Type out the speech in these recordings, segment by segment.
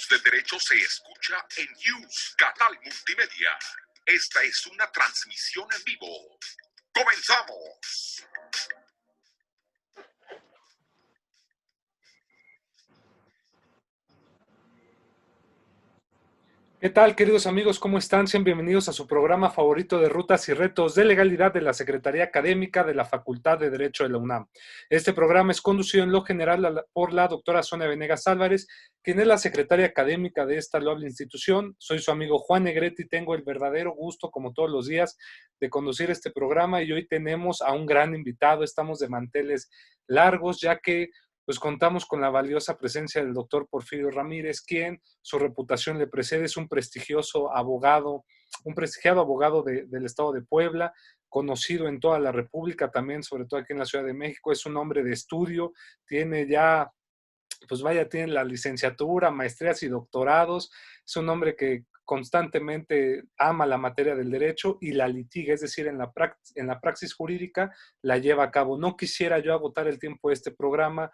Hablemos de Derecho se escucha en News, Canal Multimedia. Esta es una transmisión en vivo. ¡Comenzamos! ¿Qué tal, queridos amigos? ¿Cómo están? Sean bienvenidos a su programa favorito de Rutas y Retos de Legalidad de la Secretaría Académica de la Facultad de Derecho de la UNAM. Este programa es conducido en lo general por la doctora Sonia Venegas Álvarez, quien es la secretaria académica de esta loable institución. Soy su amigo Juan Negrete y tengo el verdadero gusto, como todos los días, de conducir este programa. Y hoy tenemos a un gran invitado. Estamos de manteles largos, ya que pues contamos con la valiosa presencia del doctor Porfirio Ramírez, quien su reputación le precede, es un prestigioso abogado, un prestigiado abogado del estado de Puebla, conocido en toda la República, también sobre todo aquí en la Ciudad de México. Es un hombre de estudio, tiene ya, pues vaya, tiene la licenciatura, maestrías y doctorados. Es un hombre que constantemente ama la materia del derecho y la litiga, es decir, en la praxis jurídica la lleva a cabo. No quisiera yo agotar el tiempo de este programa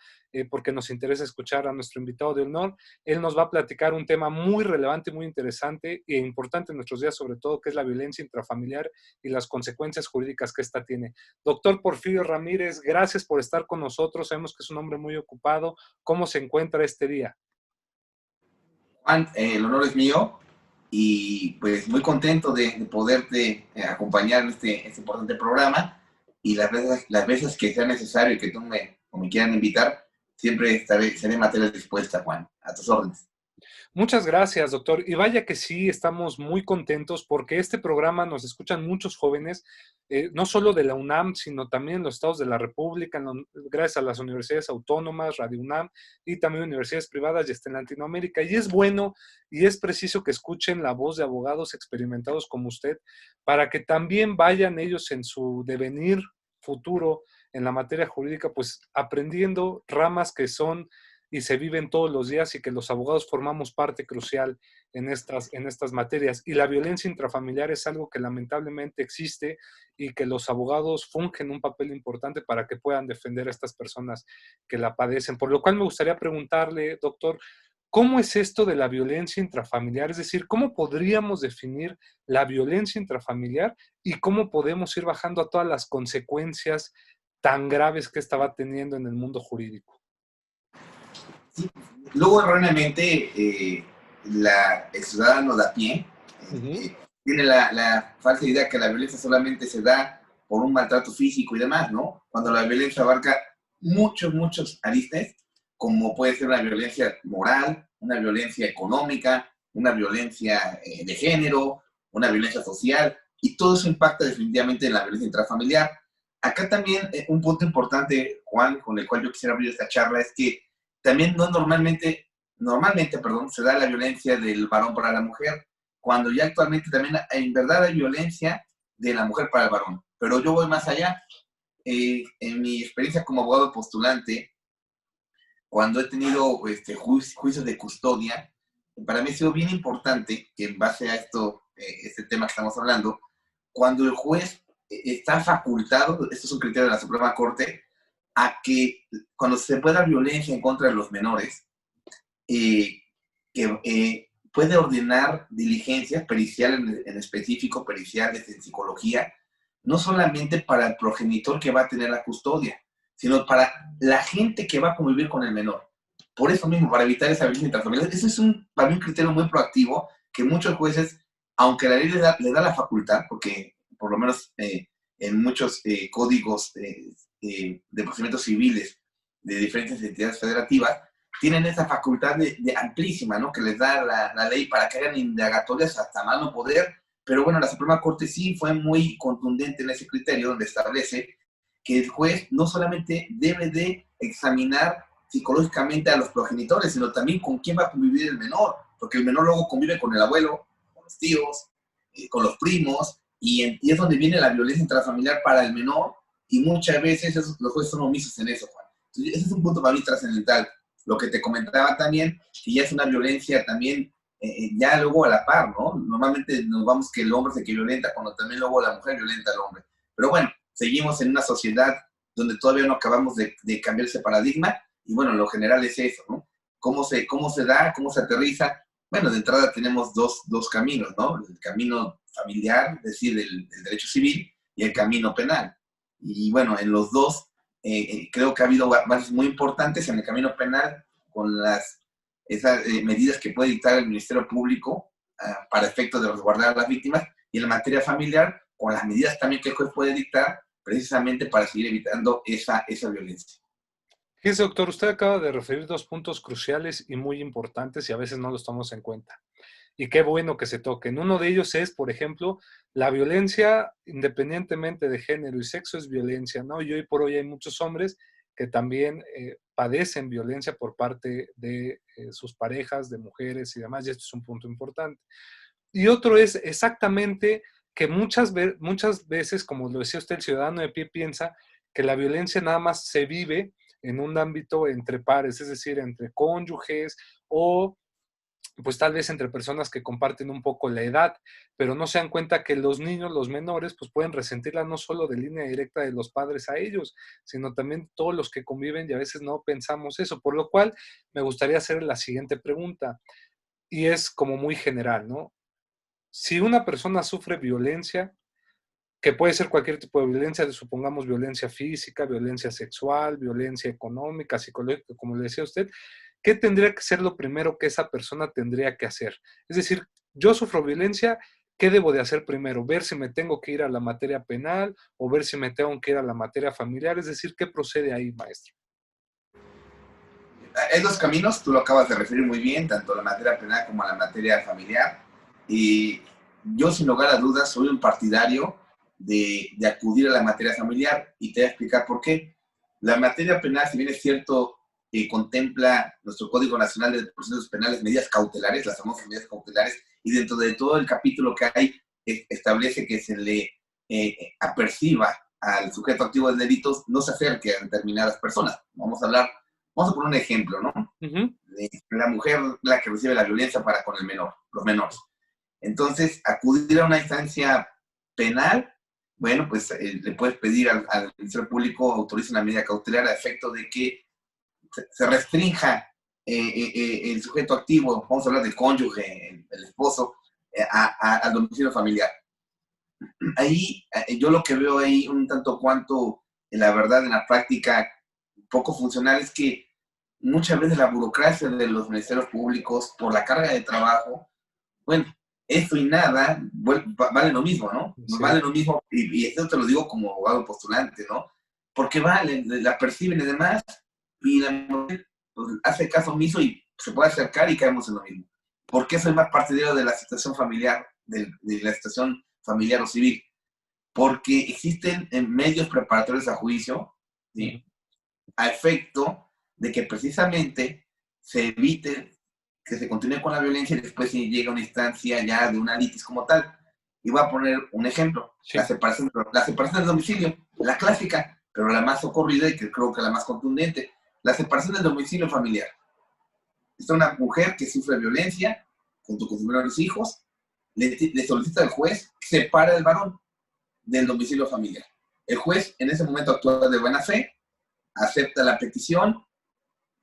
porque nos interesa escuchar a nuestro invitado de honor. Él nos va a platicar un tema muy relevante, muy interesante e importante en nuestros días, sobre todo, que es la violencia intrafamiliar y las consecuencias jurídicas que esta tiene. Doctor Porfirio Ramírez, gracias por estar con nosotros. Sabemos que es un hombre muy ocupado. ¿Cómo se encuentra este día? Juan, el honor es mío y pues muy contento de poderte acompañar en este importante programa y las veces que sea necesario y que tú me quieran invitar, siempre seré materia dispuesta, Juan, a tus órdenes. Muchas gracias, doctor. Y vaya que sí, estamos muy contentos porque este programa nos escuchan muchos jóvenes, no solo de la UNAM, sino también en los estados de la República, gracias a las universidades autónomas, Radio UNAM y también universidades privadas y hasta en Latinoamérica. Y es bueno y es preciso que escuchen la voz de abogados experimentados como usted para que también vayan ellos en su devenir futuro en la materia jurídica, pues aprendiendo ramas que son y se viven todos los días y que los abogados formamos parte crucial en estas materias. Y la violencia intrafamiliar es algo que lamentablemente existe y que los abogados fungen un papel importante para que puedan defender a estas personas que la padecen. Por lo cual me gustaría preguntarle, doctor, ¿cómo es esto de la violencia intrafamiliar? Es decir, ¿cómo podríamos definir la violencia intrafamiliar y cómo podemos ir bajando a todas las consecuencias tan graves que esta va teniendo en el mundo jurídico? Sí. Luego, erróneamente, el ciudadano de a pie tiene la falsa idea que la violencia solamente se da por un maltrato físico y demás, ¿no? Cuando la violencia abarca muchos aristas, como puede ser una violencia moral, una violencia económica, una violencia de género, una violencia social, y todo eso impacta definitivamente en la violencia intrafamiliar. Acá también un punto importante, Juan, con el cual yo quisiera abrir esta charla, es que también no normalmente, se da la violencia del varón para la mujer, cuando ya actualmente también en verdad hay violencia de la mujer para el varón. Pero yo voy más allá. En mi experiencia como abogado postulante, cuando he tenido juicios de custodia, para mí ha sido bien importante que en base a este tema que estamos hablando, cuando el juez está facultado, esto es un criterio de la Suprema Corte, a que cuando se pueda violencia en contra de los menores, puede ordenar diligencias periciales en específico, periciales en psicología, no solamente para el progenitor que va a tener la custodia, sino para la gente que va a convivir con el menor. Por eso mismo, para evitar esa violencia intrafamiliar. Ese es para mí un criterio muy proactivo que muchos jueces, aunque la ley le da la facultad, porque por lo menos en muchos códigos de procedimientos civiles de diferentes entidades federativas, tienen esa facultad de amplísima, ¿no? Que les da la ley para que hagan indagatorias hasta más no poder. Pero bueno, la Suprema Corte sí fue muy contundente en ese criterio, donde establece que el juez no solamente debe de examinar psicológicamente a los progenitores, sino también con quién va a convivir el menor, porque el menor luego convive con el abuelo, con los tíos, con los primos, y es donde viene la violencia intrafamiliar para el menor, y muchas veces los jueces son omisos en eso, Juan. Entonces, ese es un punto para mí trascendental. Lo que te comentaba también, que ya es una violencia también, ya luego a la par, ¿no? Normalmente nos vamos que el hombre se que violenta, cuando también luego la mujer violenta al hombre. Pero bueno, seguimos en una sociedad donde todavía no acabamos de cambiar ese paradigma, y bueno, lo general es eso, ¿no? cómo se da, cómo se aterriza? Bueno, de entrada tenemos dos caminos, ¿no? El camino familiar, es decir, el derecho civil, y el camino penal. Y bueno, en los dos creo que ha habido avances muy importantes en el camino penal con esas medidas que puede dictar el Ministerio Público para efectos de resguardar a las víctimas, y en la materia familiar con las medidas también que el juez puede dictar precisamente para seguir evitando esa violencia. Fíjese, doctor, usted acaba de referir dos puntos cruciales y muy importantes y a veces no los tomamos en cuenta. Y qué bueno que se toquen. Uno de ellos es, por ejemplo, la violencia, independientemente de género y sexo, es violencia, ¿no? Y hoy por hoy hay muchos hombres que también padecen violencia por parte de sus parejas, de mujeres y demás, y esto es un punto importante. Y otro es exactamente que muchas veces, como lo decía usted, el ciudadano de pie piensa que la violencia nada más se vive en un ámbito entre pares, es decir, entre cónyuges o pues tal vez entre personas que comparten un poco la edad, pero no se dan cuenta que los niños, los menores, pues pueden resentirla no solo de línea directa de los padres a ellos, sino también todos los que conviven y a veces no pensamos eso, por lo cual me gustaría hacer la siguiente pregunta y es como muy general, ¿no? Si una persona sufre violencia, que puede ser cualquier tipo de violencia, supongamos violencia física, violencia sexual, violencia económica, psicológica, como le decía usted, ¿qué tendría que ser lo primero que esa persona tendría que hacer? Es decir, yo sufro violencia, ¿qué debo de hacer primero? ¿Ver si me tengo que ir a la materia penal o ver si me tengo que ir a la materia familiar? Es decir, ¿qué procede ahí, maestro? Hay dos caminos, tú lo acabas de referir muy bien, tanto la materia penal como la materia familiar. Y yo, sin lugar a dudas, soy un partidario de acudir a la materia familiar, y te voy a explicar por qué. La materia penal, si bien es cierto, contempla nuestro Código Nacional de Procedimientos Penales medidas cautelares, las famosas medidas cautelares, y dentro de todo el capítulo que hay, establece que se le aperciba al sujeto activo de delitos no se acerque a determinadas personas. Vamos a poner un ejemplo, ¿no? Uh-huh. La mujer la que recibe la violencia para con el menor, los menores. Entonces, acudir a una instancia penal, bueno, pues le puedes pedir al Ministerio Público autorice una medida cautelar a efecto de que se restrinja el sujeto activo, vamos a hablar del cónyuge, el esposo, al domicilio familiar. Ahí, yo lo que veo ahí un tanto cuanto, la verdad, en la práctica poco funcional, es que muchas veces la burocracia de los ministerios públicos, por la carga de trabajo, bueno, esto y nada vale lo mismo, ¿no? Sí. Vale lo mismo, y esto te lo digo como abogado postulante, ¿no? Porque vale, la perciben y demás, y la mujer pues, hace caso omiso y se puede acercar y caemos en lo mismo. ¿Por qué soy más partidario de la situación familiar, de la situación familiar o civil? Porque existen medios preparatorios a juicio, ¿sí? A efecto de que precisamente se evite que se continúe con la violencia y después se llegue a una instancia ya de una litis como tal. Y voy a poner un ejemplo, sí. la separación del domicilio, la clásica, pero la más ocurrida y que creo que la más contundente, la separación del domicilio familiar. Está una mujer que sufre violencia junto con sus menores hijos, le solicita al juez que separe al varón del domicilio familiar. El juez en ese momento actúa de buena fe, acepta la petición,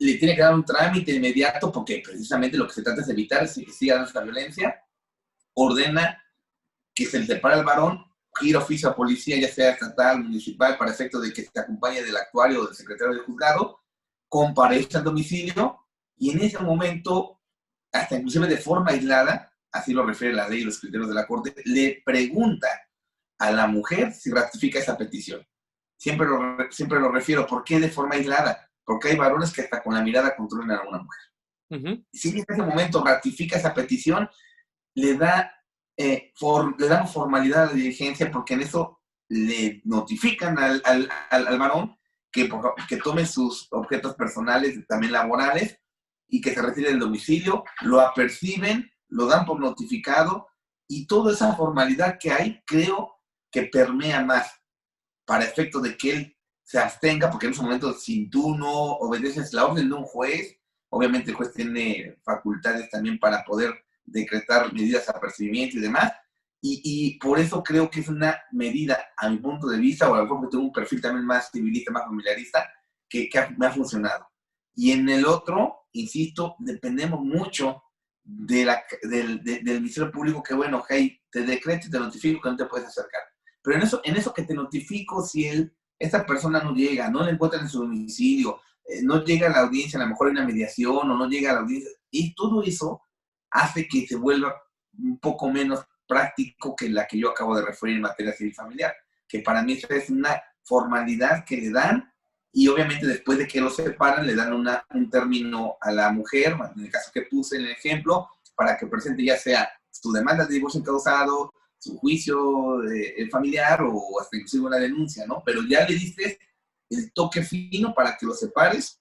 le tiene que dar un trámite inmediato porque precisamente lo que se trata es evitar que siga dando esta violencia, ordena que se le separe al varón, gira oficio a policía, ya sea estatal, municipal, para efecto de que se acompañe del actuario o del secretario del juzgado, comparece al domicilio y en ese momento, hasta inclusive de forma aislada, así lo refiere la ley y los criterios de la Corte, le pregunta a la mujer si ratifica esa petición. Siempre lo refiero, ¿por qué de forma aislada? Porque hay varones que hasta con la mirada controlan a una mujer. Uh-huh. Si en ese momento ratifica esa petición, le damos formalidad a la diligencia, porque en eso le notifican al varón que tome sus objetos personales, también laborales, y que se retire del domicilio, lo aperciben, lo dan por notificado, y toda esa formalidad que hay, creo que permea más para efecto de que él se abstenga, porque en ese momento, si tú no obedeces la orden de un juez, obviamente el juez tiene facultades también para poder decretar medidas de apercibimiento y demás, y por eso creo que es una medida, a mi punto de vista, o a lo mejor que tengo un perfil también más civilista, más familiarista, que me ha funcionado. Y en el otro, insisto, dependemos mucho del Ministerio Público que, bueno, hey, te decreto y te notifico que no te puedes acercar. Pero en eso que te notifico, si esta persona no llega, no la encuentran en su domicilio, no llega a la audiencia, a lo mejor hay una mediación o no llega a la audiencia, y todo eso hace que se vuelva un poco menos práctico que la que yo acabo de referir en materia civil familiar, que para mí esa es una formalidad que le dan y obviamente después de que lo separan le dan un término a la mujer, en el caso que puse en el ejemplo, para que presente ya sea su demanda de divorcio incausado, su juicio familiar o hasta inclusive una denuncia, ¿no? Pero ya le diste el toque fino para que lo separes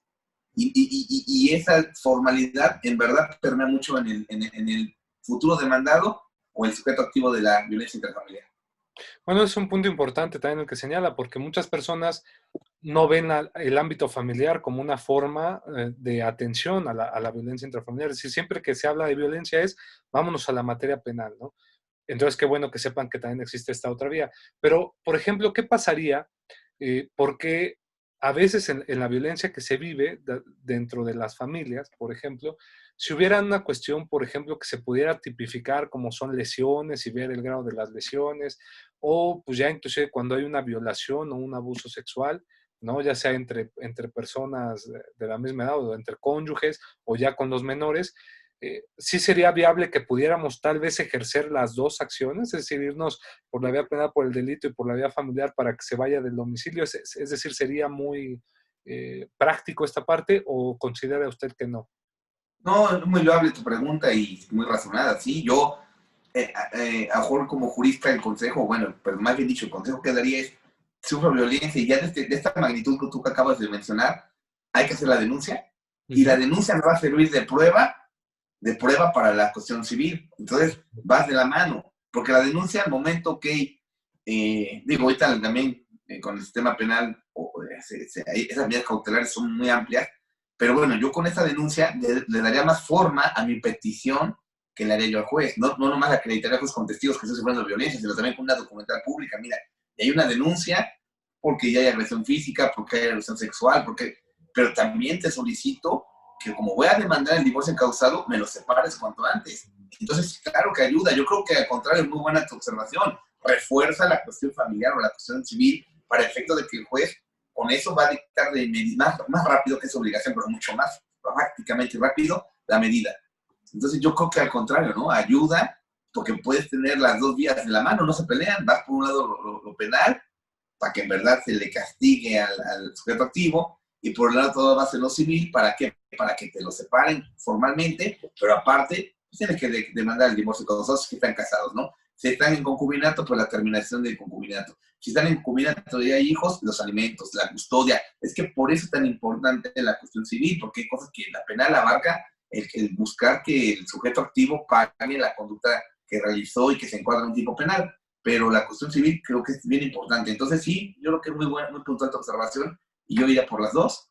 y esa formalidad en verdad permea mucho en el futuro demandado o el sujeto activo de la violencia intrafamiliar. Bueno, es un punto importante también el que señala, porque muchas personas no ven el ámbito familiar como una forma de atención a la violencia intrafamiliar. Es decir, siempre que se habla de violencia vámonos a la materia penal, ¿no? Entonces, qué bueno que sepan que también existe esta otra vía. Pero, por ejemplo, ¿qué pasaría? Porque a veces en la violencia que se vive dentro de las familias, por ejemplo, si hubiera una cuestión, por ejemplo, que se pudiera tipificar como son lesiones y ver el grado de las lesiones, o pues ya inclusive cuando hay una violación o un abuso sexual, ¿no? Ya sea entre personas de la misma edad o entre cónyuges o ya con los menores, sí sería viable que pudiéramos tal vez ejercer las dos acciones, es decir, irnos por la vía penal por el delito y por la vía familiar para que se vaya del domicilio, es decir, sería muy práctico esta parte o considera usted que no. No, es muy loable tu pregunta y muy razonada, sí, yo a mejor como jurista el consejo, bueno, pero más bien dicho, el consejo que daría es, sufro violencia y ya de esta magnitud que tú acabas de mencionar, hay que hacer la denuncia y la denuncia nos va a servir de prueba para la cuestión civil. Entonces, vas de la mano, porque la denuncia al momento que, digo, ahorita también con el sistema penal, esas medidas cautelares son muy amplias, pero bueno, yo con esta denuncia le daría más forma a mi petición que le haría yo al juez. No nomás acreditaría a juez con testigos que estoy sufriendo violencia, sino también con una documental pública. Mira, y hay una denuncia porque ya hay agresión física, porque hay agresión sexual, pero también te solicito que como voy a demandar el divorcio encausado, me lo separes cuanto antes. Entonces, claro que ayuda. Yo creo que al contrario es muy buena tu observación. Refuerza la cuestión familiar o la cuestión civil para efecto de que el juez con eso va a dictar más rápido que su obligación, pero mucho más prácticamente rápido la medida. Entonces yo creo que al contrario, ¿no? Ayuda porque puedes tener las dos vías en la mano, no se pelean. Vas por un lado lo penal para que en verdad se le castigue al sujeto activo y por el lado todo va a ser lo civil, ¿para qué? Para que te lo separen formalmente, pero aparte pues tienes que demandar el divorcio con los dos que están casados, ¿no? Si están en concubinato, pues la terminación del concubinato. Si están en concubinato y hay hijos, los alimentos, la custodia. Es que por eso es tan importante la cuestión civil, porque hay cosas que la penal abarca el buscar que el sujeto activo pague la conducta que realizó y que se encuadra en un tipo penal. Pero la cuestión civil creo que es bien importante. Entonces sí, yo creo que es muy buena, muy puntual tu observación y yo iría por las dos.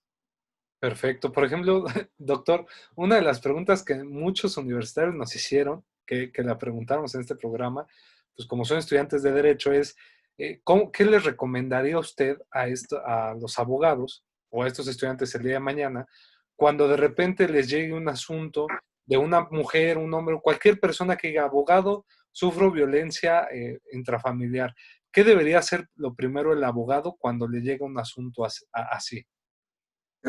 Perfecto. Por ejemplo, doctor, una de las preguntas que muchos universitarios nos hicieron, que la preguntamos en este programa, pues como son estudiantes de Derecho, es ¿qué les recomendaría usted a los abogados o a estos estudiantes el día de mañana cuando de repente les llegue un asunto de una mujer, un hombre, cualquier persona que diga, abogado, sufro violencia intrafamiliar? ¿Qué debería hacer lo primero el abogado cuando le llega un asunto así?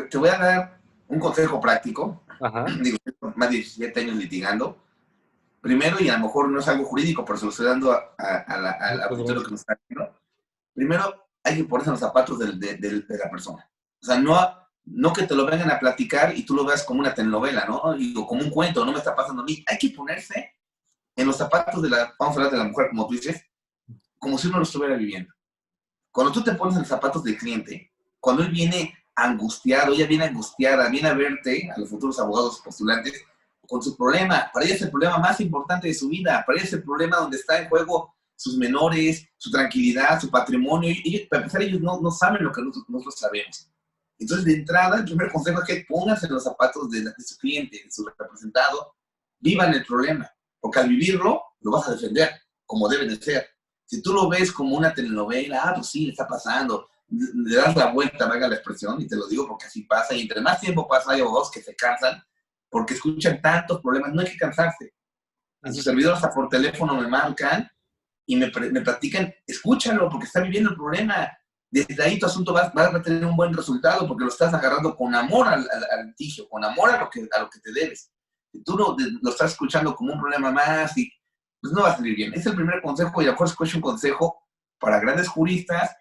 Te voy a dar un consejo práctico. Ajá. Digo, más de 17 años litigando. Primero, y a lo mejor no es algo jurídico, pero se lo estoy dando al auditorio que nos está viendo. Primero, hay que ponerse en los zapatos de la persona. O sea, no que te lo vengan a platicar y tú lo veas como una telenovela, ¿no? O como un cuento, no me está pasando a mí. Hay que ponerse en los zapatos vamos a hablar de la mujer, como tú dices, como si uno lo estuviera viviendo. Cuando tú te pones en los zapatos del cliente, cuando él viene angustiado, ella viene angustiada, viene a verte, a los futuros abogados postulantes, con su problema. Para ella es el problema más importante de su vida. Para ella es el problema donde está en juego sus menores, su tranquilidad, su patrimonio. Y para empezar, ellos no saben lo que nosotros sabemos. Entonces, de entrada, el primer consejo es que pónganse en los zapatos de su cliente, de su representado, vivan el problema. Porque al vivirlo, lo vas a defender, como debe de ser. Si tú lo ves como una telenovela, pues sí, le está pasando, le das la vuelta, valga la expresión, y te lo digo porque así pasa, y entre más tiempo pasa, hay abogados que se cansan porque escuchan tantos problemas. No hay que cansarse. A sus servidores hasta por teléfono me marcan y me platican, escúchalo porque está viviendo el problema. Desde ahí tu asunto va a tener un buen resultado porque lo estás agarrando con amor al litigio, con amor a lo que te debes. Si tú lo estás escuchando como un problema más, y pues no va a salir bien. Es el primer consejo, y a lo mejor escucho un consejo para grandes juristas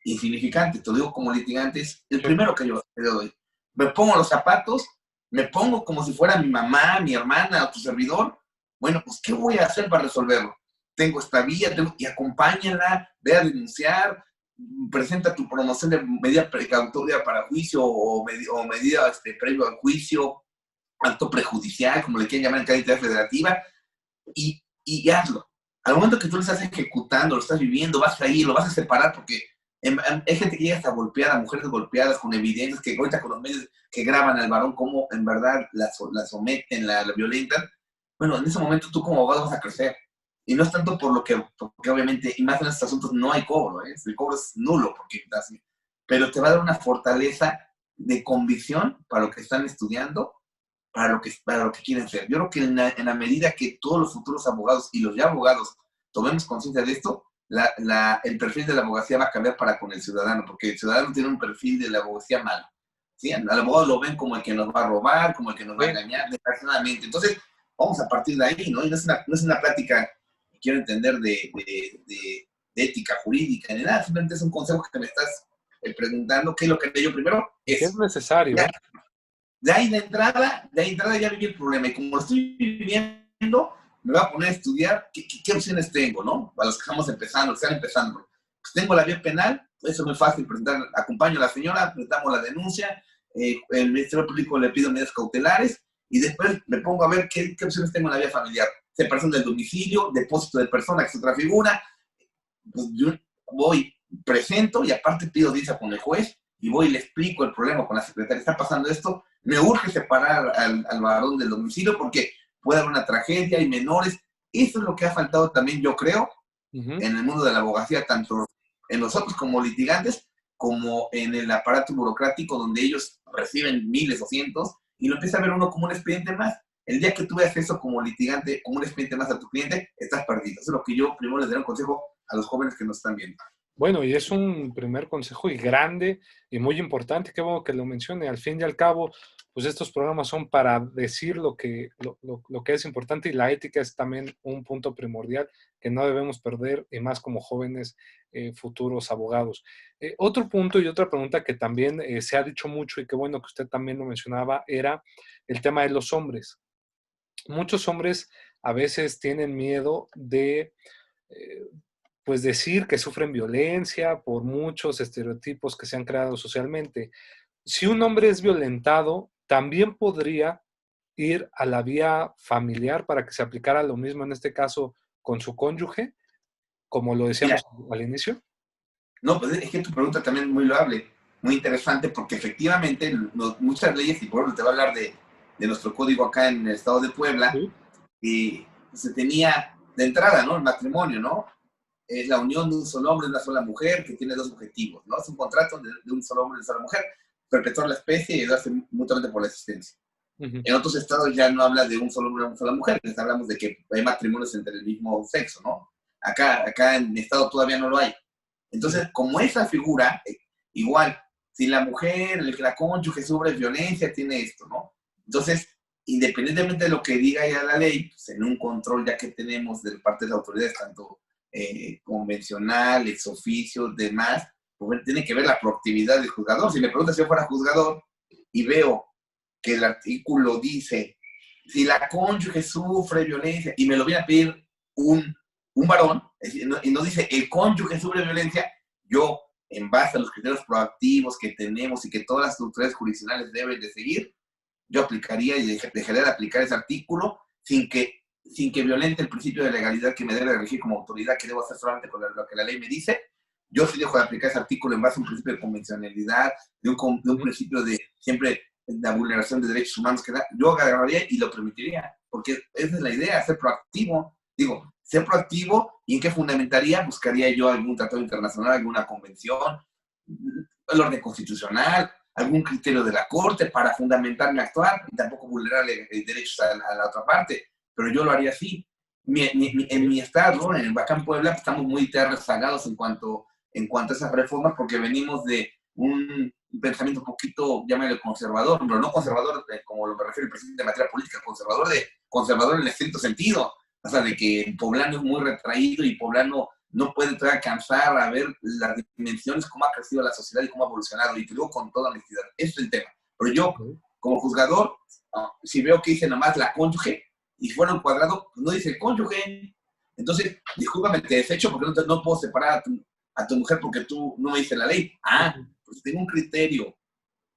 insignificante, te lo digo como litigante, es el primero que yo le doy. Me pongo los zapatos, me pongo como si fuera mi mamá, mi hermana o tu servidor. Bueno, pues, ¿qué voy a hacer para resolverlo? Tengo esta vía, y acompáñala, ve a denunciar, presenta tu promoción de medida precautoria para juicio o medida previo al juicio, acto prejudicial, como le quieren llamar en cada entidad federativa, y hazlo. Al momento que tú lo estás ejecutando, lo estás viviendo, vas ahí, lo vas a separar porque hay gente que llega hasta golpeada, mujeres golpeadas con evidencias, que ahorita con los medios que graban al varón cómo en verdad la someten, la violentan. Bueno, en ese momento tú como abogado vas a crecer. Y no es tanto porque obviamente, y más en estos asuntos no hay cobro, ¿eh? El cobro es nulo, pero te va a dar una fortaleza de convicción para lo que están estudiando, para lo que quieren ser. Yo creo que en la medida que todos los futuros abogados y los ya abogados tomemos conciencia de esto, el perfil de la abogacía va a cambiar para con el ciudadano, porque el ciudadano tiene un perfil de la abogacía malo. ¿Sí? Al abogado lo ven como el que nos va a robar, como el que nos va a engañar, desgraciadamente. Entonces, vamos a partir de ahí, ¿no? Y no es una plática que quiero entender de ética jurídica ni nada, simplemente es un consejo que me estás preguntando qué es lo que yo primero es necesario. De ahí de entrada ya viví el problema, y como lo estoy viviendo, me voy a poner a estudiar qué opciones tengo, ¿no? Para los que estamos empezando, que están empezando. Pues tengo la vía penal, eso es muy fácil, acompaño a la señora, presentamos la denuncia, el Ministerio Público le pido medidas cautelares, y después me pongo a ver qué opciones tengo en la vía familiar. Separación del domicilio, depósito de persona, que es otra figura. Pues yo voy, presento, y aparte pido audiencia con el juez, y voy y le explico el problema con la secretaria. Está pasando esto, me urge separar al varón del domicilio porque puede haber una tragedia y menores. Eso es lo que ha faltado también, yo creo, en el mundo de la abogacía, tanto en nosotros como litigantes, como en el aparato burocrático, donde ellos reciben miles o cientos, y lo empieza a ver uno como un expediente más. El día que tú veas eso como litigante, como un expediente más a tu cliente, estás perdido. Eso es lo que yo primero les daré un consejo a los jóvenes que nos están viendo. Bueno, y es un primer consejo y grande y muy importante, qué bueno que lo mencione. Al fin y al cabo, pues estos programas son para decir lo que es importante, y la ética es también un punto primordial que no debemos perder, y más como jóvenes futuros abogados. Otro punto y otra pregunta que también se ha dicho mucho, y qué bueno que usted también lo mencionaba, era el tema de los hombres. Muchos hombres a veces tienen miedo de pues decir que sufren violencia por muchos estereotipos que se han creado socialmente. Si un hombre es violentado, también podría ir a la vía familiar para que se aplicara lo mismo, en este caso, con su cónyuge, como lo decíamos al inicio. No, pues es que tu pregunta también es muy loable, muy interesante, porque efectivamente muchas leyes, y por ejemplo te voy a hablar de nuestro código acá en el estado de Puebla, ¿Sí? y se tenía de entrada, ¿no? El matrimonio, ¿no? Es la unión de un solo hombre y una sola mujer que tiene dos objetivos, ¿no? Es un contrato de un solo hombre y una sola mujer, perpetuar la especie y ayudarse mutuamente por la existencia. En otros estados ya no habla de un solo hombre y una sola mujer, les hablamos de que hay matrimonios entre el mismo sexo, ¿no? Acá en mi estado todavía no lo hay. Entonces, como esa figura, igual, si la mujer, la cónyuge sufre violencia, tiene esto, ¿no? Entonces, independientemente de lo que diga ya la ley, pues en un control ya que tenemos de parte de las autoridades, tanto convencional, ex oficio, demás, pues tiene que ver la proactividad del juzgador. Si me preguntas si yo fuera juzgador y veo que el artículo dice, si la cónyuge sufre violencia, y me lo viene a pedir un varón, y no dice el cónyuge sufre violencia, yo, en base a los criterios proactivos que tenemos y que todas las autoridades jurisdiccionales deben de seguir, yo aplicaría y dejaría de aplicar ese artículo sin que violente el principio de legalidad que me debe regir como autoridad, que debo hacer solamente con lo que la ley me dice. Yo sí dejo de aplicar ese artículo en base a un principio de convencionalidad, de un principio de siempre la vulneración de derechos humanos que da. Yo agarraría y lo permitiría, porque esa es la idea, ser proactivo. Digo, ser proactivo, ¿y en qué fundamentaría? Buscaría yo algún tratado internacional, alguna convención. el orden constitucional, algún criterio de la Corte para fundamentar mi actuar y tampoco vulnerarle derechos a la otra parte. Pero yo lo haría así. En mi estado, en Bacán, Puebla, estamos muy rezagados en cuanto a esas reformas porque venimos de un pensamiento un poquito, llámale conservador, pero no conservador como lo me refiere el presidente de materia política, conservador en el estricto sentido. O sea, de que el poblano es muy retraído y poblano no puede alcanzar a ver las dimensiones, cómo ha crecido la sociedad y cómo ha evolucionado. Y te digo con toda honestidad, ese es el tema. Pero yo, como juzgador, si veo que dice nomás la cónyuge y fuera un cuadrado, pues no dice el cónyuge. Entonces, discúlpame, te desecho porque no puedo separar a tu mujer porque tú no me dices la ley. Pues tengo un criterio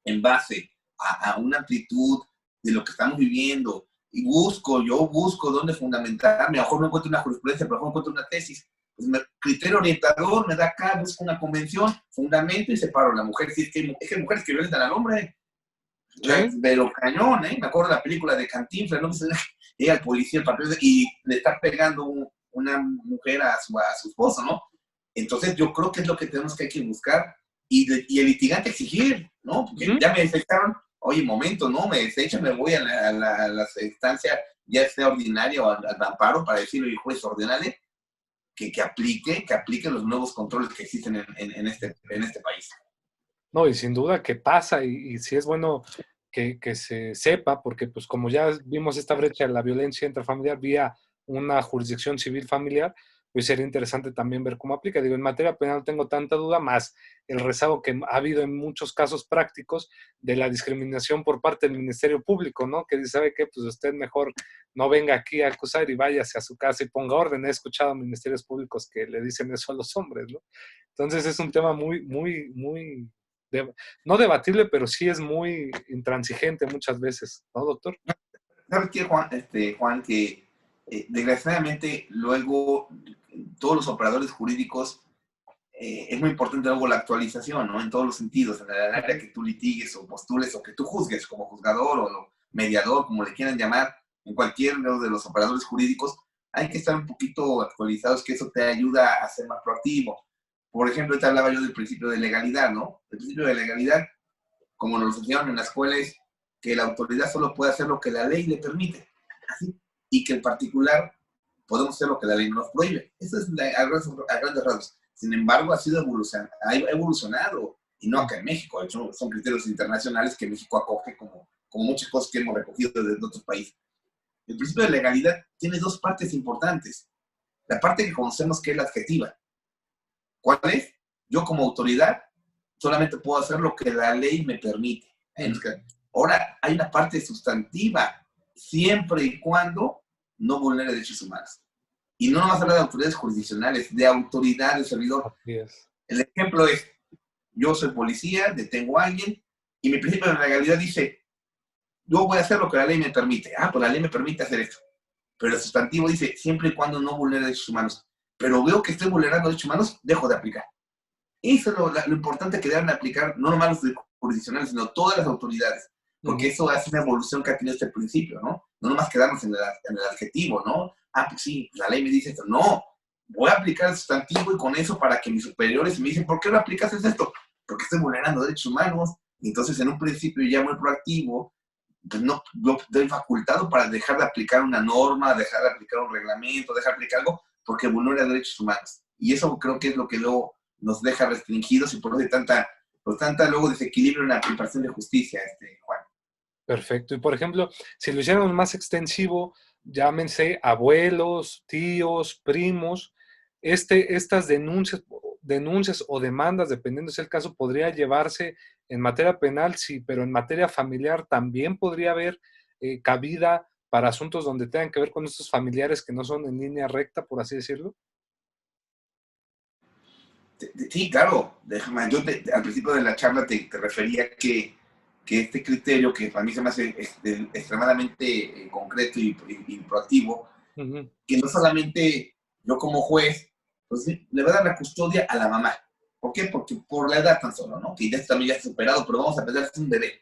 en base a una amplitud de lo que estamos viviendo y yo busco dónde fundamentarme. A lo mejor no encuentro una jurisprudencia, pero a lo mejor encuentro una tesis. Pues criterio orientador me da acá, busco una convención, fundamento y separo a la mujer. Si es que hay mujeres que violentan al hombre, pero cañón, ¿eh? Me acuerdo de la película de Cantinflas, ¿no? Llega el policía, el papel, y le está pegando una mujer a su esposo, ¿no? Entonces yo creo que es lo que tenemos que buscar y el litigante exigir, ¿no? Porque ya me desecharon, oye, momento, ¿no? Me desechan, me voy a las instancias, ya sea ordinaria o al amparo, para decirle, oye, juez, ordinale, que aplique los nuevos controles que existen en este país. No, y sin duda que pasa, y sí es bueno que se sepa, porque pues como ya vimos esta brecha de la violencia intrafamiliar vía una jurisdicción civil familiar, pues sería interesante también ver cómo aplica. Digo, en materia penal no tengo tanta duda, más el rezago que ha habido en muchos casos prácticos de la discriminación por parte del Ministerio Público, ¿no? Que dice, ¿sabe qué? Pues usted mejor no venga aquí a acusar y váyase a su casa y ponga orden. He escuchado ministerios públicos que le dicen eso a los hombres, ¿no? Entonces es un tema muy no debatible, pero sí es muy intransigente muchas veces, ¿no, doctor? ¿Sabes qué, Juan? Que desgraciadamente luego todos los operadores jurídicos es muy importante luego la actualización, ¿no? En todos los sentidos, en el área que tú litigues o postules o que tú juzgues como juzgador o mediador, como le quieran llamar, en cualquier de los operadores jurídicos, hay que estar un poquito actualizados, que eso te ayuda a ser más proactivo. Por ejemplo, te hablaba yo del principio de legalidad, ¿no? El principio de legalidad, como nos lo enseñaron en la escuela, es que la autoridad solo puede hacer lo que la ley le permite, ¿así? Y que en particular podemos hacer lo que la ley nos prohíbe. Eso es a grandes rasgos. Sin embargo, ha evolucionado, y no acá en México. De hecho, son criterios internacionales que México acoge como muchas cosas que hemos recogido desde otros países. El principio de legalidad tiene dos partes importantes. La parte que conocemos, que es la adjetiva. ¿Cuál es? Yo como autoridad solamente puedo hacer lo que la ley me permite. Ahora, hay una parte sustantiva, siempre y cuando no vulnere derechos humanos. Y no vamos a hablar de autoridades jurisdiccionales, de autoridad de servidor. El ejemplo es, yo soy policía, detengo a alguien, y mi principio de legalidad dice, yo voy a hacer lo que la ley me permite. Pues la ley me permite hacer esto. Pero el sustantivo dice, siempre y cuando no vulnere derechos humanos. Pero veo que estoy vulnerando derechos humanos, dejo de aplicar. Eso es lo importante que deben aplicar, no nomás los jurisdiccionales, sino todas las autoridades. Porque eso hace una evolución que ha tenido este principio, ¿no? No nomás quedarnos en el adjetivo, ¿no? Pues sí, la ley me dice esto. No, voy a aplicar el sustantivo y con eso para que mis superiores me dicen, ¿por qué lo aplicas esto? Porque estoy vulnerando derechos humanos. Y entonces, en un principio ya muy proactivo, pues no doy facultado para dejar de aplicar una norma, dejar de aplicar un reglamento, dejar de aplicar algo, porque vulnera derechos humanos. Y eso creo que es lo que luego nos deja restringidos y por eso hay tanta luego desequilibrio en la aplicación de justicia, Juan. Perfecto. Y por ejemplo, si lo hiciéramos más extensivo, llámense abuelos, tíos, primos, estas denuncias o demandas, dependiendo si es el caso, podría llevarse en materia penal, sí, pero en materia familiar también podría haber cabida para asuntos donde tengan que ver con estos familiares que no son en línea recta, por así decirlo. Sí, claro. Yo al principio de la charla te refería que este criterio, que para mí se me hace extremadamente concreto y proactivo, que no solamente yo como juez, pues le voy a dar la custodia a la mamá. ¿Por qué? Porque por la edad tan solo, ¿no? Que ya también ya está superado, pero vamos a pensar que es un bebé.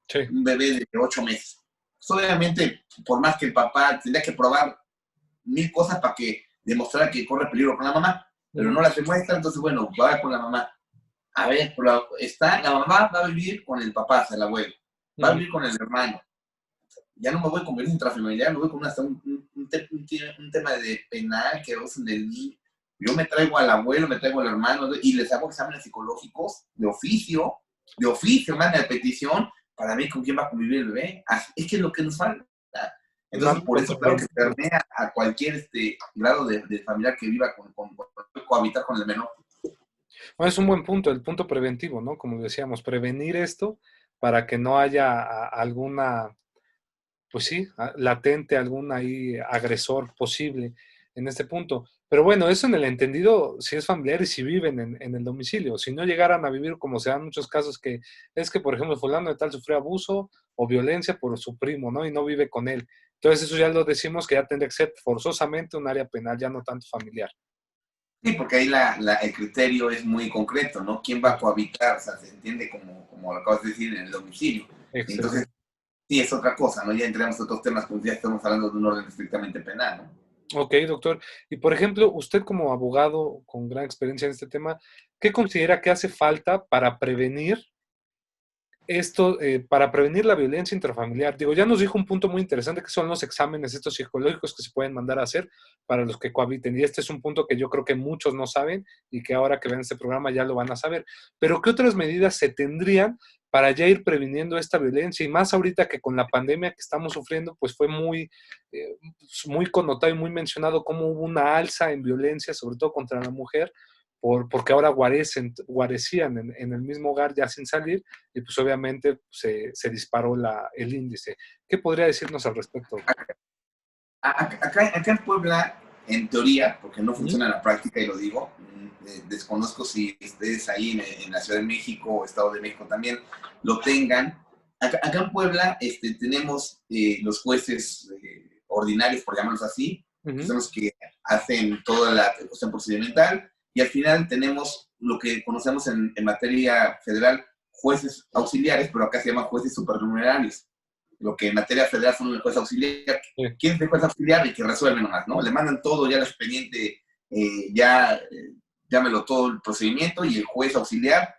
Sí. Un bebé de 8 meses. Pues obviamente, por más que el papá tendría que probar 1000 cosas para que demostrara que corre peligro con la mamá, pero no las demuestra, entonces bueno, va con la mamá. A ver, pero la mamá va a vivir con el papá, el abuelo, va a vivir con el hermano. Ya no me voy con violencia intrafamiliar, me voy con un tema de penal que usan del... Yo me traigo al abuelo, me traigo al hermano y les hago exámenes psicológicos de oficio, manda de petición para ver con quién va a convivir el bebé. Es que es lo que nos falta. Entonces, por eso, claro que permea a cualquier grado de familiar que viva cohabitar con el menor. Bueno, es un buen punto, el punto preventivo, ¿no? Como decíamos, prevenir esto para que no haya alguna, pues sí, latente, algún ahí agresor posible en este punto. Pero bueno, eso en el entendido, si es familiar y si viven en el domicilio. Si no llegaran a vivir, como se dan muchos casos, que es que, por ejemplo, fulano de tal sufrió abuso o violencia por su primo, ¿no? Y no vive con él. Entonces eso ya lo decimos que ya tendría que ser forzosamente un área penal, ya no tanto familiar. Sí, porque ahí el criterio es muy concreto, ¿no? ¿Quién va a cohabitar? O sea, se entiende como lo acabas de decir, en el domicilio. Excelente. Entonces, sí, es otra cosa, ¿no? Ya entramos a otros temas, pues ya estamos hablando de un orden estrictamente penal, ¿no? Ok, doctor. Y por ejemplo, usted como abogado con gran experiencia en este tema, ¿qué considera que hace falta para prevenir esto, para prevenir la violencia intrafamiliar? Digo, ya nos dijo un punto muy interesante que son los exámenes estos psicológicos que se pueden mandar a hacer para los que cohabiten. Y este es un punto que yo creo que muchos no saben y que ahora que ven este programa ya lo van a saber. Pero ¿qué otras medidas se tendrían para ya ir previniendo esta violencia? Y más ahorita que con la pandemia que estamos sufriendo, pues fue muy connotado y muy mencionado cómo hubo una alza en violencia, sobre todo contra la mujer, porque ahora guarecían en el mismo hogar ya sin salir y pues obviamente se disparó el índice. ¿Qué podría decirnos al respecto? Acá en Puebla, en teoría, porque no funciona en la práctica y lo digo, desconozco si ustedes ahí en la Ciudad de México o Estado de México también lo tengan. Acá en Puebla tenemos los jueces ordinarios, por llamarlos así, que son los que hacen toda la cuestión procedimental, y al final tenemos lo que conocemos en materia federal, jueces auxiliares, pero acá se llaman jueces supernumerarios. Lo que en materia federal son los jueces auxiliares. Sí. ¿Quién es el juez auxiliar? El que resuelve nomás, ¿no? Le mandan todo ya el expediente, llámelo todo el procedimiento, y el juez auxiliar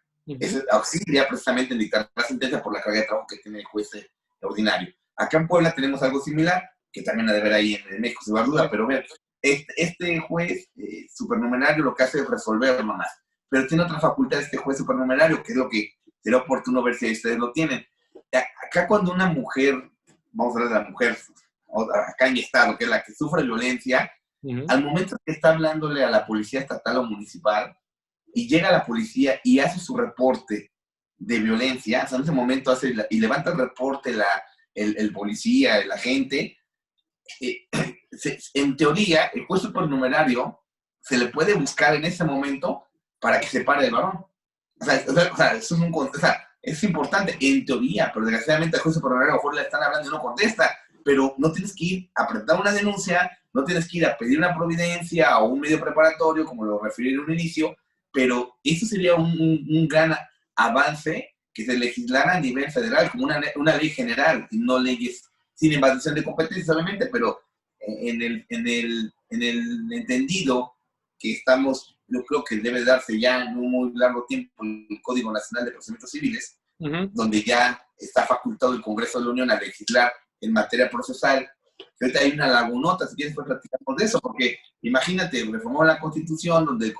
auxilia precisamente en dictar la sentencia por la carga de trabajo que tiene el juez ordinario. Acá en Puebla tenemos algo similar, que también ha de ver ahí en México, sin duda, pero vean, este juez supernumerario lo que hace es resolver nomás, pero tiene otra facultad este juez supernumerario, que es lo que será oportuno ver si ustedes lo tienen. Acá cuando una mujer, vamos a hablar de la mujer, acá en mi estado, que es la que sufre violencia, al momento que está hablándole a la policía estatal o municipal, y llega la policía y hace su reporte de violencia, o sea, en ese momento y levanta el reporte el policía, el agente, en teoría, el juez supernumerario se le puede buscar en ese momento para que se pare el varón. O sea, eso es importante en teoría, pero desgraciadamente al juez supernumerario a lo mejor le están hablando y no contesta, pero no tienes que ir a presentar una denuncia, no tienes que ir a pedir una providencia o un medio preparatorio, como lo referí en un inicio, pero eso sería un gran avance, que se legislara a nivel federal como una ley general y no leyes sin invasión de competencias, obviamente, pero en el entendido que estamos, yo creo que debe darse ya en un muy largo tiempo el Código Nacional de Procedimientos Civiles, donde ya está facultado el Congreso de la Unión a legislar en materia procesal. Ahorita hay una lagunota, si quieres pues platicamos de eso, porque imagínate, reformó la Constitución donde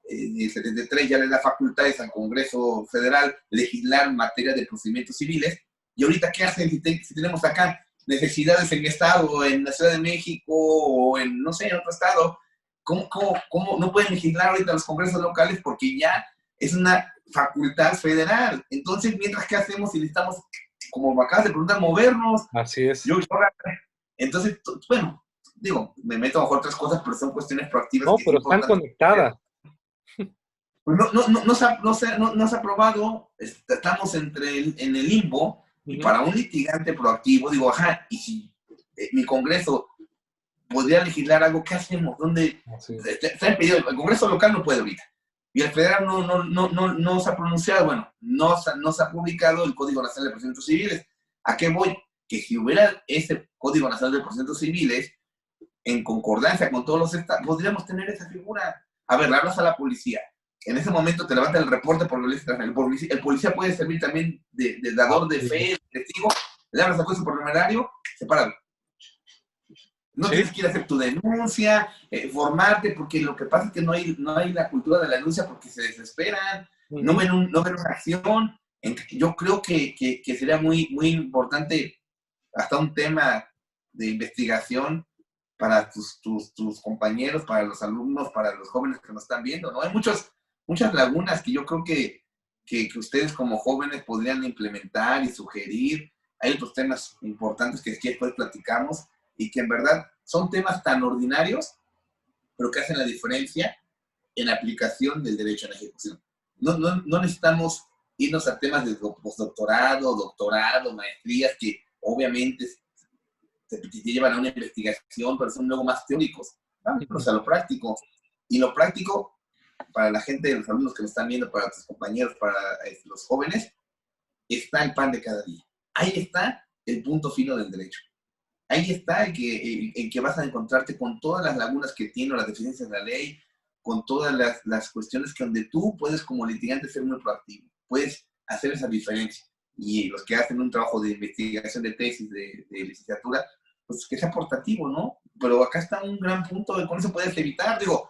el 73 ya le da facultades al Congreso Federal legislar en materia de procedimientos civiles, y ahorita ¿qué hacen si tenemos acá necesidades en mi estado, en la Ciudad de México o en, no sé, en otro estado? ¿Cómo no pueden legislar ahorita los congresos locales? Porque ya es una facultad federal. Entonces, mientras, ¿qué hacemos si necesitamos, como me acabas de preguntar, movernos? Así es. Entonces, bueno, digo, me meto a lo mejor otras cosas, pero son cuestiones proactivas. No, pero están conectadas. Pues no se ha aprobado, estamos en el limbo, y para un litigante proactivo, digo, y si mi Congreso podría legislar algo, ¿qué hacemos? ¿Dónde? Se ha pedido, el Congreso local no puede ahorita, y el federal no se ha pronunciado, bueno, no se ha publicado el Código Nacional de Procedimientos Civiles. ¿A qué voy? Que si hubiera ese Código Nacional de Procedimientos Civiles, en concordancia con todos los estados, podríamos tener esa figura. A ver, le hablas a la policía, en ese momento te levanta el reporte por violencia extranjera. El policía puede servir también de dador de fe, de testigo, le abres el juicio por numerario, sepáralo. No tienes que ir a hacer tu denuncia, formarte, porque lo que pasa es que no hay la cultura de la denuncia porque se desesperan, no ven una acción. Yo creo que sería muy, muy importante hasta un tema de investigación para tus compañeros, para los alumnos, para los jóvenes que nos están viendo, ¿no? Hay muchas lagunas que yo creo que ustedes como jóvenes podrían implementar y sugerir. Hay otros temas importantes que después platicamos y que en verdad son temas tan ordinarios, pero que hacen la diferencia en la aplicación del derecho en ejecución. No necesitamos irnos a temas de postdoctorado, doctorado, maestrías, que obviamente te llevan a una investigación, pero son luego más teóricos. Vámonos a lo práctico. Y lo práctico, para la gente, los alumnos que me están viendo, para tus compañeros, para los jóvenes, está el pan de cada día. Ahí está el punto fino del derecho. Ahí está en que vas a encontrarte con todas las lagunas que tiene o las deficiencias de la ley, con todas las cuestiones que donde tú puedes como litigante ser muy proactivo, puedes hacer esa diferencia. Y los que hacen un trabajo de investigación de tesis, de licenciatura, pues que sea portativo, ¿no? Pero acá está un gran punto de cómo se puede evitar, digo,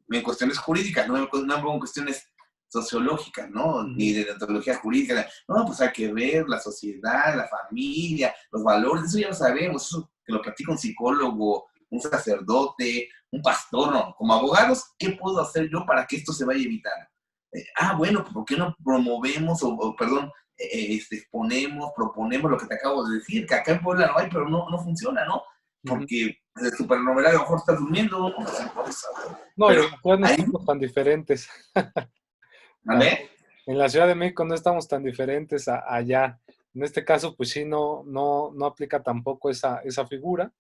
en cuestiones jurídicas, no en cuestiones sociológicas, ¿no? Ni de deontología jurídica. No, pues hay que ver la sociedad, la familia, los valores, eso ya lo sabemos, eso que lo practica un psicólogo, un sacerdote, un pastor, ¿no? Como abogados, ¿qué puedo hacer yo para que esto se vaya evitando? Bueno, pues ¿por qué no promovemos exponemos, proponemos lo que te acabo de decir, que acá en Puebla no hay, pero no funciona, ¿no? Porque el supernumerario a lo mejor está durmiendo. No, y no estamos tan diferentes. ¿Vale? En la Ciudad de México no estamos tan diferentes allá. En este caso, pues sí, no aplica tampoco esa figura,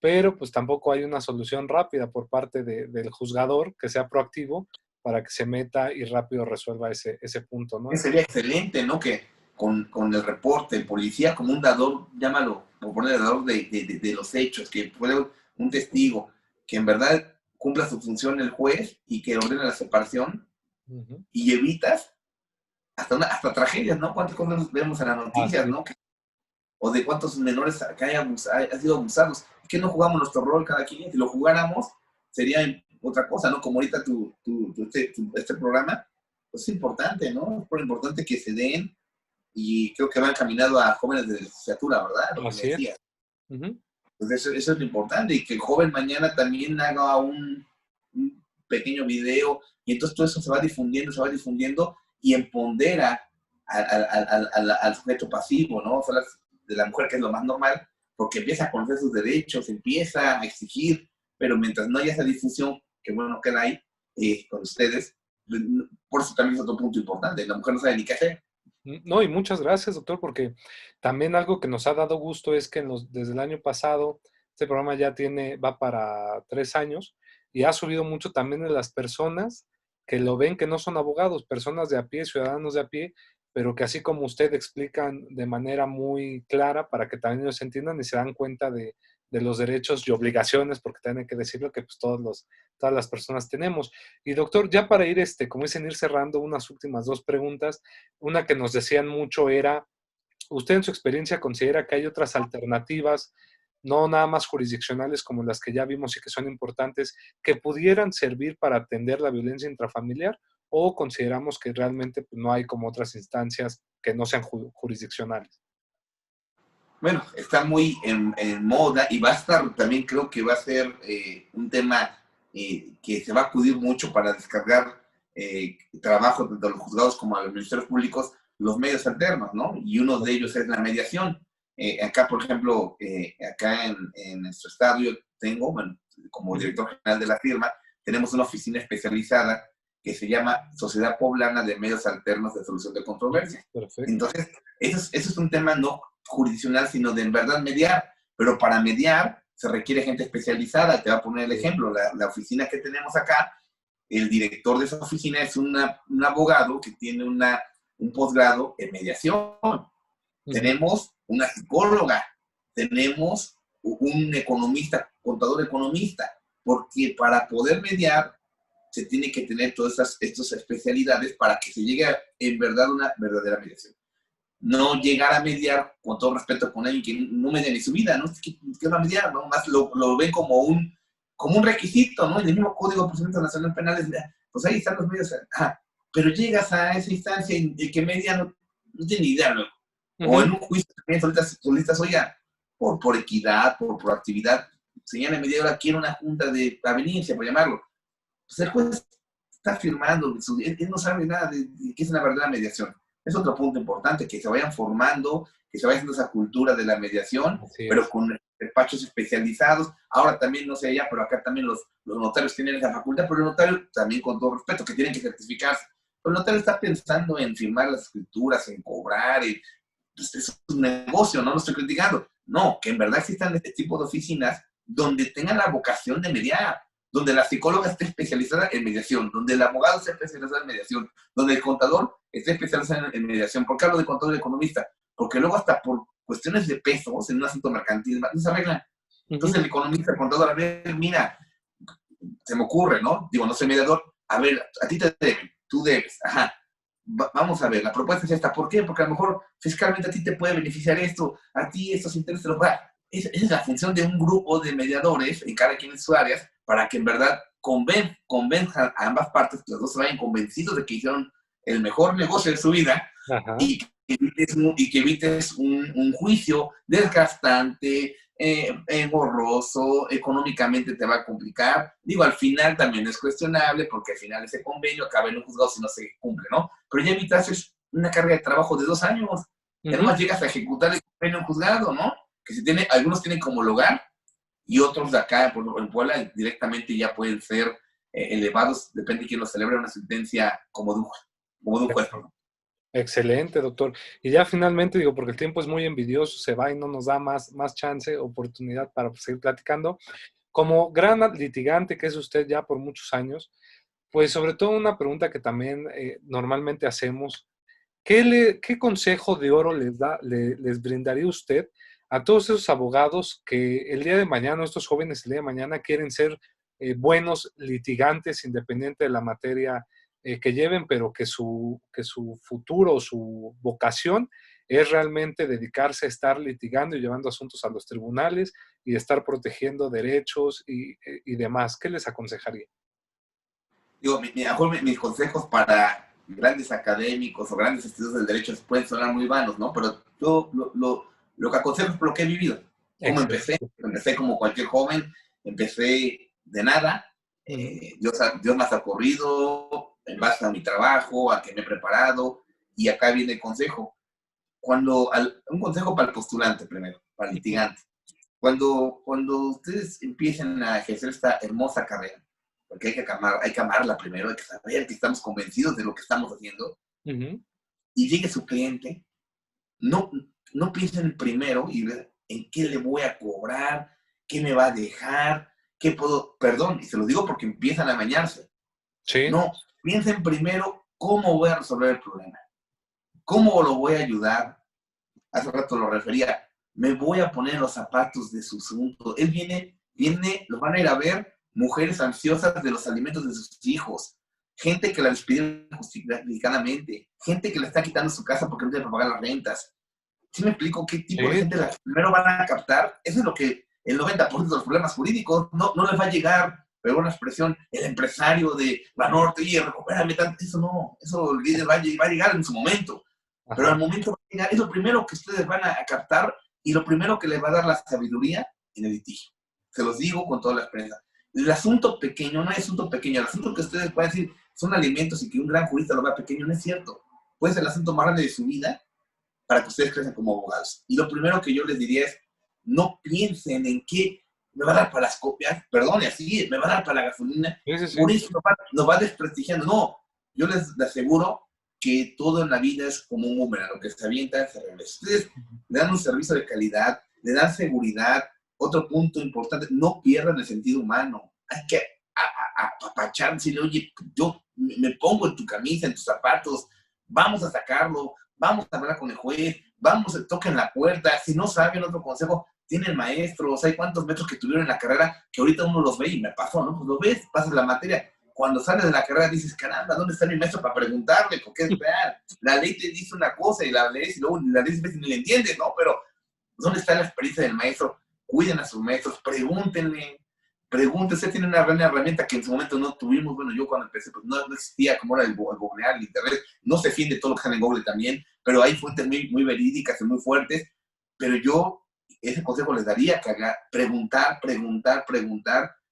pero pues tampoco hay una solución rápida por parte del juzgador que sea proactivo para que se meta y rápido resuelva ese punto, ¿no? Sería excelente, ¿no? Que con el reporte, el policía como un dador, llámalo, o poner dador de los hechos, que puede un testigo, que en verdad cumpla su función el juez y que ordene la separación y evitas hasta tragedias, ¿no? ¿Cuántas cosas vemos en las noticias, ¿no? O de cuántos menores acá han sido abusados. Es que no jugamos nuestro rol cada quien. Si lo jugáramos, sería otra cosa, ¿no? Como ahorita este programa, pues es importante, ¿no? Es importante que se den y creo que van encaminado a jóvenes de licenciatura, ¿verdad? Así es. Entonces eso es lo importante y que el joven mañana también haga un pequeño video y entonces todo eso se va difundiendo y empodera al sujeto pasivo, ¿no? O sea, de la mujer, que es lo más normal, porque empieza a conocer sus derechos, empieza a exigir, pero mientras no haya esa difusión, que bueno que la hay con ustedes, por eso también es otro punto importante, la mujer no sabe ni qué hacer. No, y muchas gracias, doctor, porque también algo que nos ha dado gusto es que desde el año pasado, este programa ya va para 3 años, y ha subido mucho también de las personas que lo ven, que no son abogados, personas de a pie, ciudadanos de a pie, pero que así como usted explican de manera muy clara para que también ellos entiendan y se dan cuenta de los derechos y obligaciones, porque también hay que decirlo que pues todas las personas tenemos. Y doctor, ya para ir, como dicen, ir cerrando unas últimas 2 preguntas, una que nos decían mucho era, ¿usted en su experiencia considera que hay otras alternativas, no nada más jurisdiccionales como las que ya vimos y que son importantes, que pudieran servir para atender la violencia intrafamiliar? ¿O consideramos que realmente pues, no hay como otras instancias que no sean jurisdiccionales? Bueno, está muy en moda y va a estar, también creo que va a ser un tema que se va a acudir mucho para descargar trabajo tanto a los juzgados como a los ministerios públicos, los medios alternos, ¿no? Y uno de ellos es la mediación. Acá, por ejemplo, acá en nuestro estadio tengo, bueno, como director general de la firma, tenemos una oficina especializada que se llama Sociedad Poblana de Medios Alternos de Solución de Controversias. Perfecto. Entonces, eso es un tema no jurisdiccional, sino de en verdad mediar. Pero para mediar se requiere gente especializada. Te voy a poner el ejemplo. La oficina que tenemos acá, el director de esa oficina es un abogado que tiene un posgrado en mediación. Tenemos una psicóloga, tenemos un economista, contador economista, porque para poder mediar se tiene que tener todas estas especialidades para que se llegue a, en verdad, a una verdadera mediación. No llegar a mediar, con todo respeto, con alguien que no media ni su vida, ¿no? ¿Qué va a mediar? ¿No? Más lo ven como un requisito, ¿no? Y el mismo Código de Procedimiento Nacional Penal es, pues ahí están los medios. Pero llegas a esa instancia y el que media no tiene ni idea, ¿no? O en un juicio también solicitas, oiga, por equidad, por proactividad, señala el mediador, quiere una junta de aveniencia, por llamarlo. Pues el juez está firmando, él no sabe nada de qué es una verdadera mediación. Es otro punto importante, que se vayan formando, que se vaya haciendo esa cultura de la mediación, pero con despachos especializados. Ahora también, no sé allá, pero acá también los notarios tienen esa facultad, pero el notario también, con todo respeto, que tienen que certificarse. Pero el notario está pensando en firmar las escrituras, en cobrar, pues es un negocio, no lo estoy criticando. No, que en verdad existan este tipo de oficinas donde tengan la vocación de mediar, donde la psicóloga esté especializada en mediación, donde el abogado esté especializado en mediación, donde el contador esté especializado en mediación. ¿Por qué hablo de contador y economista? Porque luego hasta por cuestiones de pesos en un asunto mercantil no se arreglan. Entonces el economista, el contador, a ver, mira, se me ocurre, ¿no? Digo, no soy mediador, a ver, a ti te deben, tú debes, vamos a ver, la propuesta es esta. ¿Por qué? Porque a lo mejor fiscalmente a ti te puede beneficiar esto, a ti estos intereses te los va. Esa es la función de un grupo de mediadores en cada quien de sus áreas, para que en verdad convenzan a ambas partes, que los dos se vayan convencidos de que hicieron el mejor negocio de su vida. Y que evites un juicio desgastante, engorroso, económicamente te va a complicar. Digo, al final también es cuestionable, porque al final ese convenio acaba en un juzgado si no se cumple, ¿no? Pero ya evitas una carga de trabajo de 2 años. Y además llegas a ejecutar el convenio en juzgado, ¿no? Que algunos tienen como lugar, y otros de acá, en Puebla, directamente ya pueden ser elevados, depende de quién lo celebre, una sentencia como de un juez, ¿no? Excelente, doctor. Y ya finalmente, digo, porque el tiempo es muy envidioso, se va y no nos da más chance, oportunidad para seguir platicando. Como gran litigante que es usted ya por muchos años, pues sobre todo una pregunta que también normalmente hacemos, ¿qué consejo de oro les brindaría usted a todos esos abogados que el día de mañana, estos jóvenes el día de mañana quieren ser buenos litigantes independiente de la materia que lleven, pero que su futuro, su vocación es realmente dedicarse a estar litigando y llevando asuntos a los tribunales y estar protegiendo derechos y demás? ¿Qué les aconsejaría? Digo, mis consejos para grandes académicos o grandes estudios del derecho pueden sonar muy vanos, ¿no? Pero yo lo que aconsejo es por lo que he vivido. ¿Cómo empecé? Empecé como cualquier joven, empecé de nada. Dios me ha socorrido en base a mi trabajo, a que me he preparado, y acá viene el consejo. Un consejo para el postulante primero, para el litigante. Cuando ustedes empiecen a ejercer esta hermosa carrera, porque hay que amarla primero, hay que saber que estamos convencidos de lo que estamos haciendo, y llegue su cliente, no piensen primero en qué le voy a cobrar, qué me va a dejar, qué puedo, perdón, y se lo digo porque empiezan a bañarse. Sí. No, piensen primero cómo voy a resolver el problema, cómo lo voy a ayudar. Hace rato lo refería, me voy a poner en los zapatos de su asunto. Él viene, los van a ir a ver mujeres ansiosas de los alimentos de sus hijos, gente que la despidieron justificadamente, gente que le está quitando su casa porque no tiene para pagar las rentas. ¿Sí me explico qué tipo de gente primero van a captar? Eso es lo que el 90% de los problemas jurídicos no les va a llegar, pero una expresión, el empresario de Banorte, y recupérame tanto, eso el líder va a llegar en su momento. Pero al momento va a llegar, es lo primero que ustedes van a captar y lo primero que les va a dar la sabiduría en el litigio. Se los digo con toda la experiencia. El asunto pequeño no es asunto pequeño. El asunto que ustedes pueden decir son alimentos y que un gran jurista lo vea pequeño no es cierto. Puede ser el asunto más grande de su vida para que ustedes crezcan como abogados. Y lo primero que yo les diría es, no piensen en qué me va a dar para las copias, perdón, así, me va a dar para la gasolina, por eso nos va desprestigiando. No, yo les aseguro que todo en la vida es como un boomerang, lo que se avienta se regresa. Ustedes le dan un servicio de calidad, le dan seguridad. Otro punto importante, no pierdan el sentido humano. Hay que apapachar, decirle, oye, yo me pongo en tu camisa, en tus zapatos, vamos a sacarlo, vamos a hablar con el juez, toquen la puerta. Si no saben, otro consejo, tienen maestros, hay cuántos metros que tuvieron en la carrera que ahorita uno los ve y me pasó, ¿no? Pues lo ves, pasas la materia. cuando sales de la carrera dices, caramba, ¿dónde está mi maestro para preguntarle? Porque es real. La ley te dice una cosa y la lees y luego la lees y ni le entiendes, ¿no? Pero ¿dónde está la experiencia del maestro? Cuiden a sus maestros, pregúntenle. Usted tiene una gran herramienta que en su momento no tuvimos. Bueno, yo cuando empecé, pues no existía como era el googlear, el internet. No se defiende todo lo que sale en Google también, pero hay fuentes muy verídicas y muy fuertes. Pero yo ese consejo les daría que haga preguntar.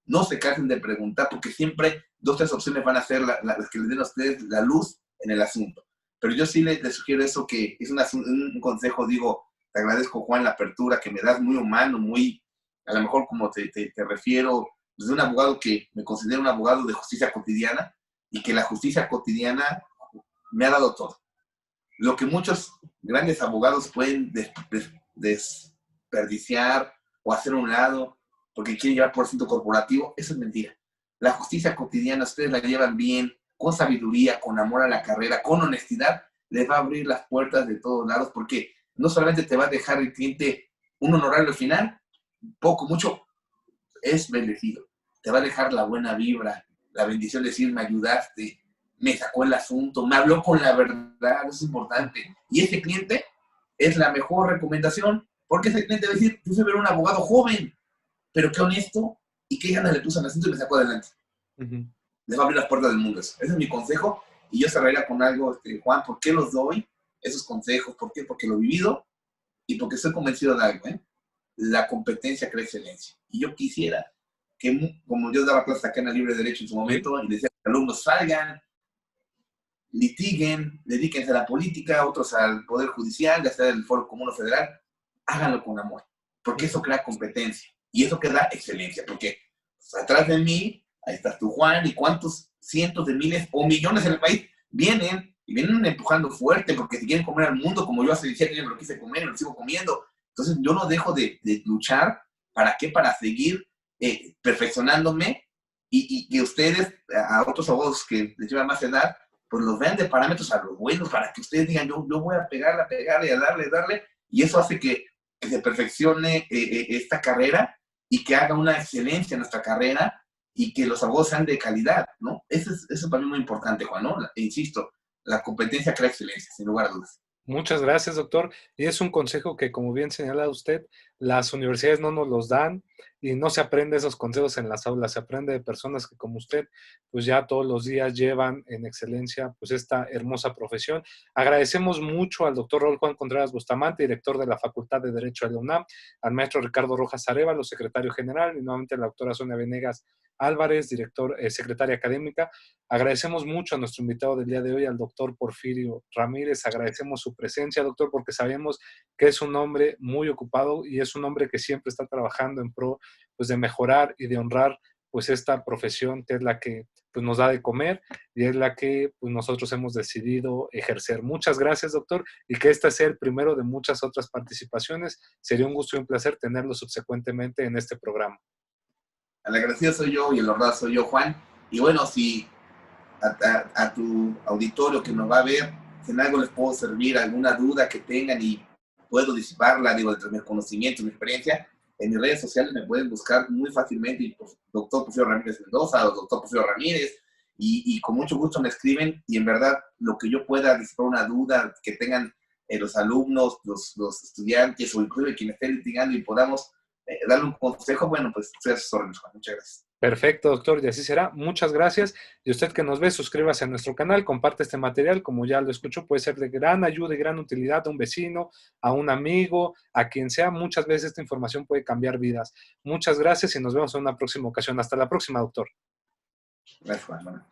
No se cansen de preguntar, porque siempre 2 o 3 opciones van a ser las que les den a ustedes la luz en el asunto. Pero yo sí les sugiero eso, que es un consejo, digo, te agradezco, Juan, la apertura que me das, muy humano, muy, a lo mejor como te refiero, desde un abogado que me considero un abogado de justicia cotidiana, y que la justicia cotidiana me ha dado todo. Lo que muchos grandes abogados pueden desperdiciar o hacer a un lado porque quieren llevar por ciento corporativo, eso es mentira. La justicia cotidiana, ustedes la llevan bien, con sabiduría, con amor a la carrera, con honestidad, les va a abrir las puertas de todos lados, porque no solamente te va a dejar el cliente un honorario al final, poco, mucho, es bendecido. Te va a dejar la buena vibra, la bendición de decir, me ayudaste, me sacó el asunto, me habló con la verdad, eso es importante. Y ese cliente es la mejor recomendación, porque ese cliente va a decir, yo soy un abogado joven, pero qué honesto y qué ganas le puso al asunto y me sacó adelante. Les va a abrir las puertas del mundo eso. Ese es mi consejo, y yo cerraría con algo, Juan, ¿por qué los doy esos consejos? ¿Por qué? Porque lo he vivido y porque estoy convencido de algo, La competencia crea excelencia. Y yo quisiera que, como yo daba clases acá en el Libre Derecho en su momento, y decía que los alumnos salgan, litiguen, dedíquense a la política, otros al Poder Judicial, ya sea del Foro Común o Federal, háganlo con amor, porque eso crea competencia. Y eso que da excelencia, porque pues, atrás de mí, ahí estás tú, Juan, y cuántos cientos de miles o millones en el país vienen empujando fuerte, porque si quieren comer al mundo, como yo hace 17 años me lo quise comer y lo sigo comiendo. Entonces yo no dejo de luchar. ¿Para qué? Para seguir perfeccionándome, y que ustedes, a otros abogados que les llevan más edad, pues los vean de parámetros a los buenos, para que ustedes digan, yo voy a pegarle, a darle, y eso hace que se perfeccione esta carrera, y que haga una excelencia en nuestra carrera, y que los abogados sean de calidad, ¿no? Eso es para mí muy importante, Juan, ¿no? Insisto, la competencia crea excelencia, sin lugar a dudas. Muchas gracias, doctor. Y es un consejo que, como bien señala usted, las universidades no nos los dan, y no se aprende esos consejos en las aulas, se aprende de personas que, como usted, pues ya todos los días llevan en excelencia pues esta hermosa profesión. Agradecemos mucho al doctor Raúl Juan Contreras Bustamante, director de la Facultad de Derecho de la UNAM, al maestro Ricardo Rojas Arévalo, secretario general, y nuevamente a la doctora Sonia Venegas Álvarez, secretaria académica. Agradecemos mucho a nuestro invitado del día de hoy, al doctor Porfirio Ramírez. Agradecemos su presencia, doctor, porque sabemos que es un hombre muy ocupado, y es un hombre que siempre está trabajando en pro pues, de mejorar y de honrar pues esta profesión, que es la que pues, nos da de comer, y es la que pues, nosotros hemos decidido ejercer. Muchas gracias, doctor, y que este sea el primero de muchas otras participaciones. Sería un gusto y un placer tenerlo subsecuentemente en este programa. El agradecido soy yo y el honrado soy yo, Juan. Y bueno, si a tu auditorio que nos va a ver, si en algo les puedo servir, alguna duda que tengan y puedo disiparla, digo, entre mis conocimientos, mi experiencia, en mis redes sociales me pueden buscar muy fácilmente, doctor Porfirio Ramírez Mendoza o doctor Porfirio Ramírez, y con mucho gusto me escriben, y en verdad lo que yo pueda disipar una duda que tengan los alumnos, los estudiantes, o incluso quien esté litigando, y podamos darle un consejo, bueno, pues estoy a sus órdenes, Juan. Muchas gracias. Perfecto, doctor, y así será. Muchas gracias. Y usted que nos ve, suscríbase a nuestro canal, comparte este material, como ya lo escuchó, puede ser de gran ayuda y gran utilidad a un vecino, a un amigo, a quien sea. Muchas veces esta información puede cambiar vidas. Muchas gracias y nos vemos en una próxima ocasión. Hasta la próxima, doctor. Gracias, Juan. Bueno.